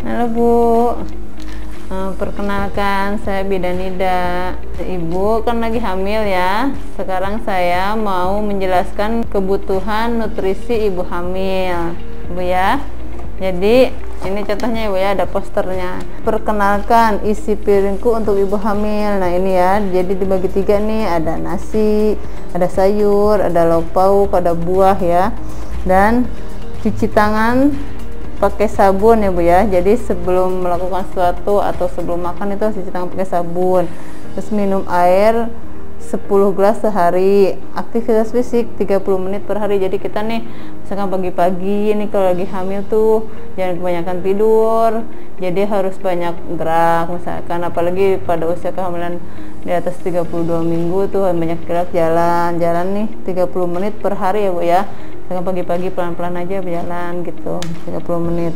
Halo Bu, perkenalkan saya Bidanida. Ibu kan lagi hamil ya. Sekarang saya mau menjelaskan kebutuhan nutrisi ibu hamil, Bu ya. Jadi ini contohnya Ibu ya, ada posternya. Perkenalkan isi piringku untuk ibu hamil. Nah ini ya, jadi dibagi 3 nih, ada nasi, ada sayur, ada lauk pauk, ada buah ya. Dan cuci tangan pakai sabun ya Bu ya. Jadi sebelum melakukan sesuatu atau sebelum makan itu harus cuci tangan pakai sabun. Terus minum air 10 gelas sehari. Aktivitas fisik 30 menit per hari. Jadi kita nih misalkan pagi-pagi ini kalau lagi hamil tuh jangan kebanyakan tidur, jadi harus banyak gerak misalkan, apalagi pada usia kehamilan di atas 32 minggu tuh banyak gerak, jalan nih 30 menit per hari ya Bu ya. Misalkan pagi-pagi pelan-pelan aja berjalan gitu 30 menit.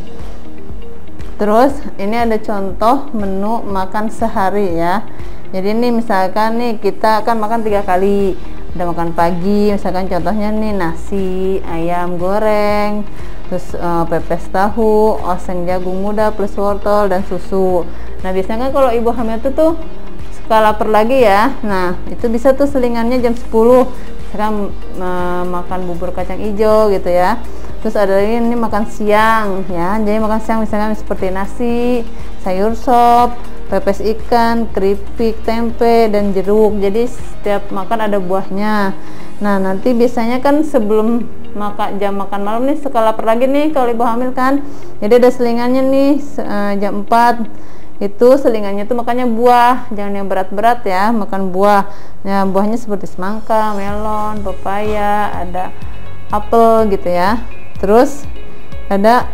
Terus ini ada contoh menu makan sehari ya. Jadi ini misalkan nih kita akan makan 3 kali. Ada makan pagi, misalkan contohnya nih nasi, ayam goreng, terus pepes tahu, oseng jagung muda plus wortel dan susu. Nah biasanya kan kalau ibu hamil itu tuh suka lapar lagi ya. Nah itu bisa tuh selingannya jam 10. Misalkan makan bubur kacang hijau gitu ya. Terus ada lagi ini makan siang ya. Jadi makan siang misalkan seperti nasi, sayur sop, pepes ikan, keripik, tempe, dan jeruk. Jadi setiap makan ada buahnya. Nah nanti biasanya kan sebelum jam makan malam nih suka lapar lagi nih kalau ibu hamil kan. Jadi ada selingannya nih jam 4 itu selingannya tuh makannya buah, jangan yang berat-berat ya, makan buah. Nah buahnya seperti semangka, melon, pepaya, ada apel gitu ya. Terus ada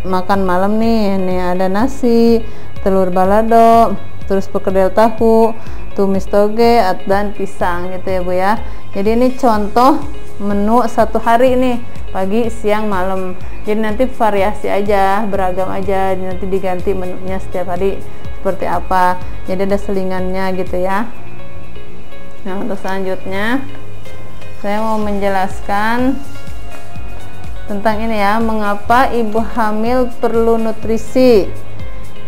makan malam nih ada nasi, telur balado, terus perkedel tahu, tumis toge, dan pisang gitu ya Bu ya. Jadi ini contoh menu satu hari ini, pagi, siang, malam. Jadi nanti variasi aja, beragam aja, nanti diganti menunya setiap hari seperti apa. Jadi ada selingannya gitu ya. Nah untuk selanjutnya saya mau menjelaskan tentang ini ya, mengapa ibu hamil perlu nutrisi.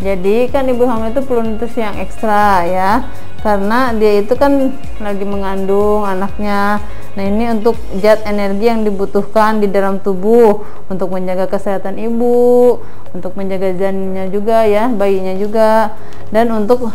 Jadi kan ibu hamil itu perlu nutrisi yang ekstra ya, karena dia itu kan lagi mengandung anaknya. Nah ini untuk zat energi yang dibutuhkan di dalam tubuh untuk menjaga kesehatan ibu, untuk menjaga janinnya juga ya, bayinya juga, dan untuk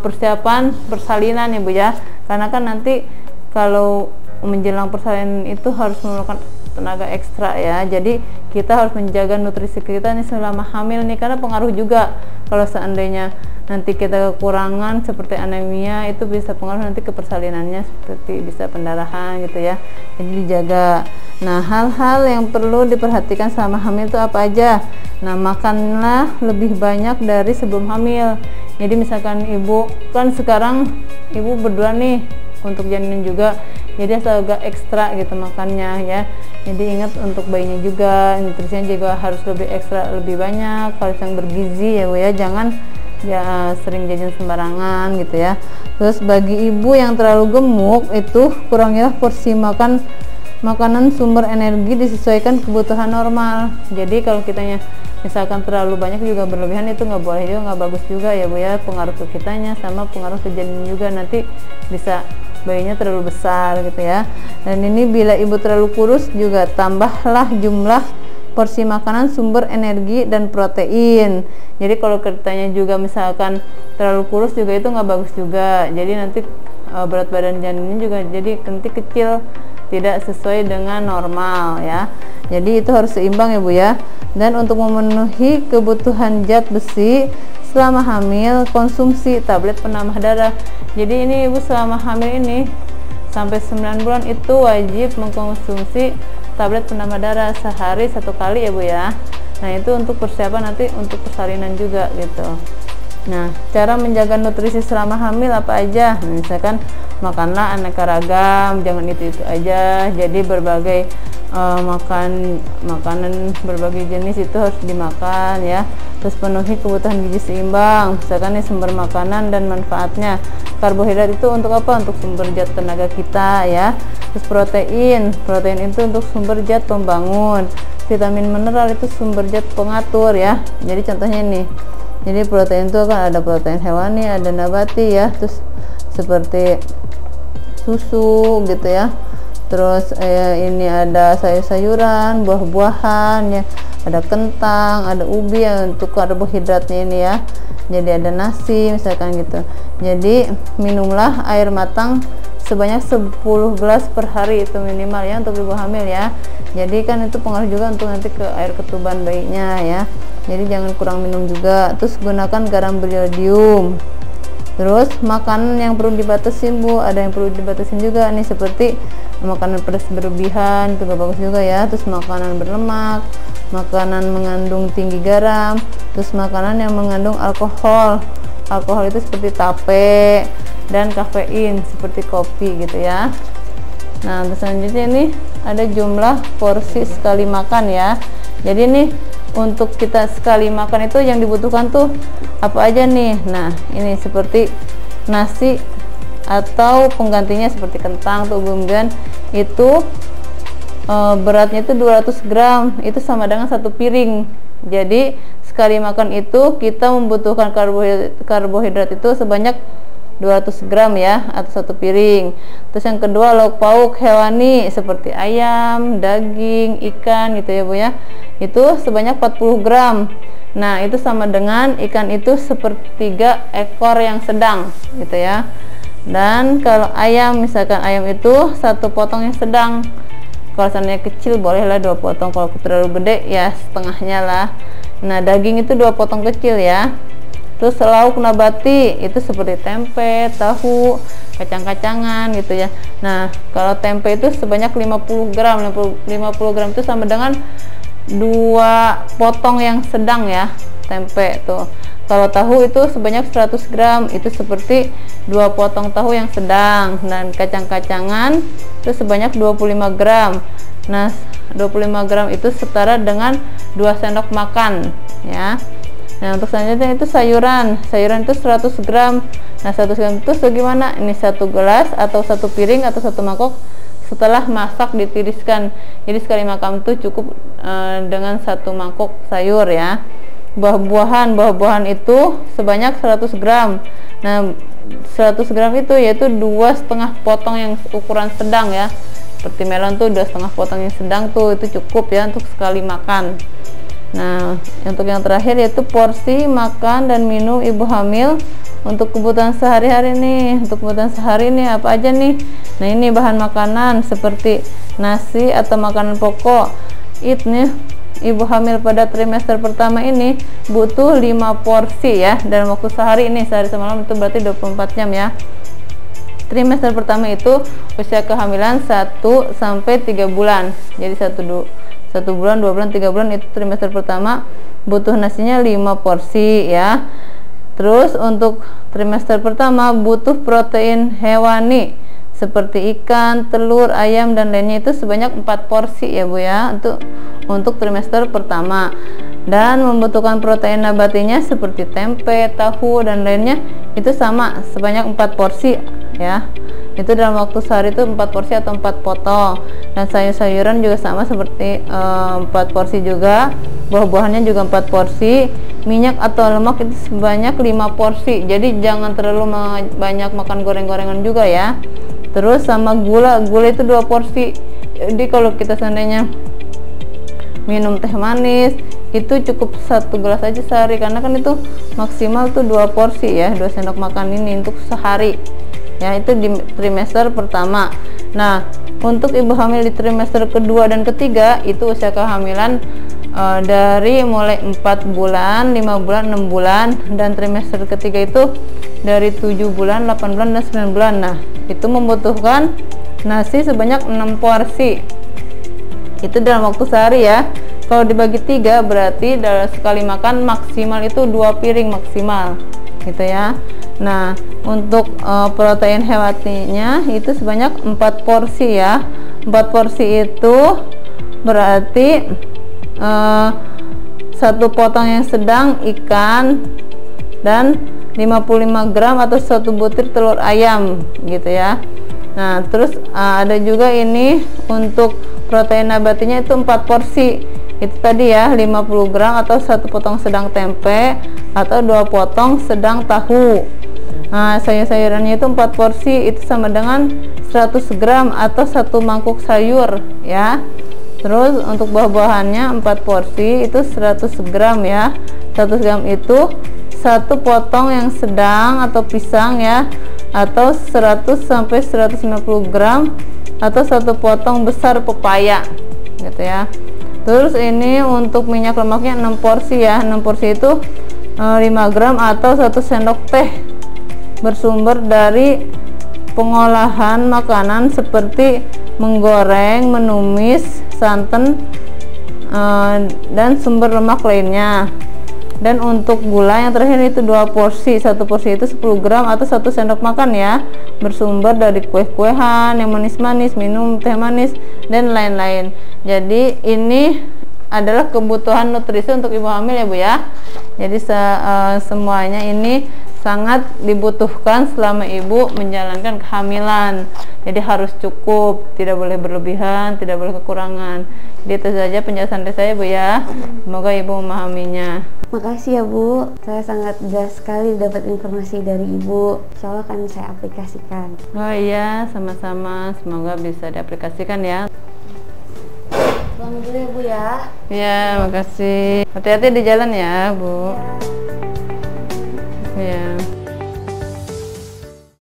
persiapan persalinan ibu ya. Karena kan nanti kalau menjelang persalinan itu harus melakukan tenaga ekstra ya. Jadi kita harus menjaga nutrisi kita nih selama hamil nih, karena pengaruh juga kalau seandainya nanti kita kekurangan seperti anemia, itu bisa pengaruh nanti ke persalinannya, seperti bisa pendarahan gitu ya. Jadi dijaga. Nah hal-hal yang perlu diperhatikan selama hamil itu apa aja? Nah makanlah lebih banyak dari sebelum hamil. Jadi misalkan ibu kan sekarang ibu berdua nih untuk janin juga, jadi agak ekstra gitu makannya ya. Jadi ingat untuk bayinya juga, nutrisinya juga harus lebih ekstra, lebih banyak, harus yang bergizi ya Bu ya, jangan ya sering jajan sembarangan gitu ya. Terus bagi ibu yang terlalu gemuk itu kurangilah porsi makanan sumber energi disesuaikan kebutuhan normal. Jadi kalau kitanya misalkan terlalu banyak juga berlebihan, itu nggak boleh juga, nggak bagus juga ya Bu ya, pengaruh ke kitanya sama pengaruh ke janin juga, nanti bisa bayinya terlalu besar gitu ya. Dan ini bila ibu terlalu kurus juga tambahlah jumlah porsi makanan sumber energi dan protein. Jadi kalau kitanya juga misalkan terlalu kurus juga itu nggak bagus juga, jadi nanti berat badan janinnya juga jadi nanti kecil, tidak sesuai dengan normal ya. Jadi itu harus seimbang ya Bu ya. Dan untuk memenuhi kebutuhan zat besi selama hamil, konsumsi tablet penambah darah. Jadi ini ibu selama hamil ini sampai 9 bulan itu wajib mengkonsumsi tablet penambah darah sehari 1 kali ya Bu ya. Nah itu untuk persiapan nanti untuk persalinan juga gitu. Nah cara menjaga nutrisi selama hamil apa aja? Nah, misalkan makanlah aneka ragam, jangan itu aja. Jadi berbagai makanan berbagai jenis itu harus dimakan ya. Terus penuhi kebutuhan gizi seimbang, misalkan nih sumber makanan dan manfaatnya. Karbohidrat itu untuk apa? Untuk sumber zat tenaga kita ya. Terus protein itu untuk sumber zat pembangun. vitamin mineral itu sumber zat pengatur ya. Jadi contohnya nih, jadi protein itu kan ada protein hewani, ada nabati ya, terus seperti susu gitu ya. Terus ini ada sayur-sayuran, buah-buahan ya, ada kentang, ada ubi ya untuk karbohidratnya ini ya. Jadi ada nasi misalkan gitu. Jadi minumlah air matang sebanyak 10 gelas per hari itu minimal ya untuk ibu hamil ya. Jadi kan itu pengaruh juga untuk nanti ke air ketuban bayinya ya. Jadi jangan kurang minum juga. Terus gunakan garam beriodium. Terus makanan yang perlu dibatasin Bu, ada yang perlu dibatasin juga nih, seperti makanan pedas berlebihan itu gak bagus juga ya. Terus makanan berlemak, makanan mengandung tinggi garam, terus makanan yang mengandung alkohol. Alkohol itu seperti tape dan kafein seperti kopi gitu ya. Nah, terus selanjutnya ini ada jumlah porsi sekali makan ya. Jadi nih untuk kita sekali makan itu yang dibutuhkan tuh apa aja nih. Nah, ini seperti nasi atau penggantinya seperti kentang atau umbi-umbian itu beratnya itu 200 gram, itu sama dengan 1 piring. Jadi sekali makan itu kita membutuhkan karbohidrat itu sebanyak 200 gram ya, atau 1 piring. Terus yang kedua, lauk pauk hewani seperti ayam, daging, ikan gitu ya Bu ya, itu sebanyak 40 gram. Nah, itu sama dengan ikan itu sepertiga ekor yang sedang gitu ya. Dan kalau ayam, misalkan ayam itu 1 potong yang sedang. Kalau seandainya kecil bolehlah 2 potong, kalau terlalu gede ya setengahnya lah. Nah, daging itu 2 potong kecil ya. Terus lauk nabati itu seperti tempe, tahu, kacang-kacangan gitu ya. Nah, kalau tempe itu sebanyak 50 gram. 50 gram itu sama dengan 2 potong yang sedang ya, tempe tuh. Kalau tahu itu sebanyak 100 gram, itu seperti 2 potong tahu yang sedang. Dan kacang-kacangan itu sebanyak 25 gram. Nah, 25 gram itu setara dengan 2 sendok makan ya. Nah, untuk selanjutnya itu sayuran. Sayuran itu 100 gram. Nah, 100 gram itu segimana? Ini 1 gelas atau 1 piring atau 1 mangkok setelah masak ditiriskan. Jadi sekali makan itu cukup dengan 1 mangkok sayur ya. Buah-buahan itu sebanyak 100 gram. Nah, 100 gram itu yaitu 2,5 potong yang ukuran sedang ya. Seperti melon tuh 2,5 potong yang sedang tuh, itu cukup ya untuk sekali makan. Nah, untuk yang terakhir yaitu porsi makan dan minum ibu hamil untuk kebutuhan sehari-hari nih. Untuk kebutuhan sehari nih apa aja nih? Nah, ini bahan makanan seperti nasi atau makanan pokok. Ini ibu hamil pada trimester pertama ini butuh 5 porsi ya dalam waktu sehari ini, sehari semalam itu berarti 24 jam ya. Trimester pertama itu usia kehamilan 1 sampai 3 bulan. Jadi 1 bulan, 2 bulan, 3 bulan itu trimester pertama butuh nasinya 5 porsi ya. Terus untuk trimester pertama butuh protein hewani seperti ikan, telur, ayam dan lainnya itu sebanyak 4 porsi ya Bu ya untuk trimester pertama. Dan membutuhkan protein nabatinya seperti tempe, tahu dan lainnya itu sama sebanyak 4 porsi ya. Itu dalam waktu sehari itu 4 porsi atau 4 potong. Dan sayur-sayuran juga sama seperti 4 porsi juga. Buah-buahannya juga 4 porsi. Minyak atau lemak itu sebanyak 5 porsi. Jadi jangan terlalu banyak makan goreng-gorengan juga ya. Terus sama gula itu 2 porsi. Jadi kalau kita seandainya minum teh manis itu cukup 1 gelas aja sehari, karena kan itu maksimal tuh 2 porsi ya, 2 sendok makan ini untuk sehari ya. Itu di trimester pertama. Nah, untuk ibu hamil di trimester kedua dan ketiga itu usia kehamilan dari mulai 4 bulan, 5 bulan, 6 bulan, dan trimester ketiga itu dari 7 bulan, 8 bulan, dan 9 bulan. Nah, itu membutuhkan nasi sebanyak 6 porsi. Itu dalam waktu sehari ya. Kalau dibagi 3 berarti dalam sekali makan maksimal itu 2 piring maksimal gitu ya. Nah, untuk protein hewaninya itu sebanyak 4 porsi ya. 4 porsi itu berarti 1 potong yang sedang ikan dan 55 gram atau 1 butir telur ayam gitu ya. Nah, terus ada juga ini untuk protein nabatinya itu 4 porsi. itu tadi ya 50 gram atau 1 potong sedang tempe atau 2 potong sedang tahu. Nah, sayur-sayurannya itu 4 porsi itu sama dengan 100 gram atau 1 mangkuk sayur ya. Terus untuk buah-buahannya 4 porsi itu 100 gram ya. 100 gram itu 1 potong yang sedang atau pisang ya, atau 100 sampai 150 gram atau 1 potong besar pepaya gitu ya. Terus ini untuk minyak lemaknya 6 porsi ya. 6 porsi itu 5 gram atau 1 sendok teh, bersumber dari pengolahan makanan seperti menggoreng, menumis, santan, dan sumber lemak lainnya. Dan untuk gula yang terakhir itu 2 porsi. 1 porsi itu 10 gram atau 1 sendok makan ya, bersumber dari kue-kuehan yang manis-manis, minum teh manis, dan lain-lain. Jadi ini adalah kebutuhan nutrisi untuk ibu hamil ya Bu ya. Jadi semuanya ini sangat dibutuhkan selama ibu menjalankan kehamilan. Jadi harus cukup, tidak boleh berlebihan, tidak boleh kekurangan. Jadi itu saja penjelasan dari saya Bu ya. Semoga ibu memahaminya. Makasih ya Bu, saya sangat jelas sekali dapat informasi dari Ibu. Insya Allah akan saya aplikasikan. Oh iya, sama-sama. Semoga bisa diaplikasikan ya. Pulang dulu ya Bu ya. Ya, makasih. Hati-hati di jalan ya Bu. Ya.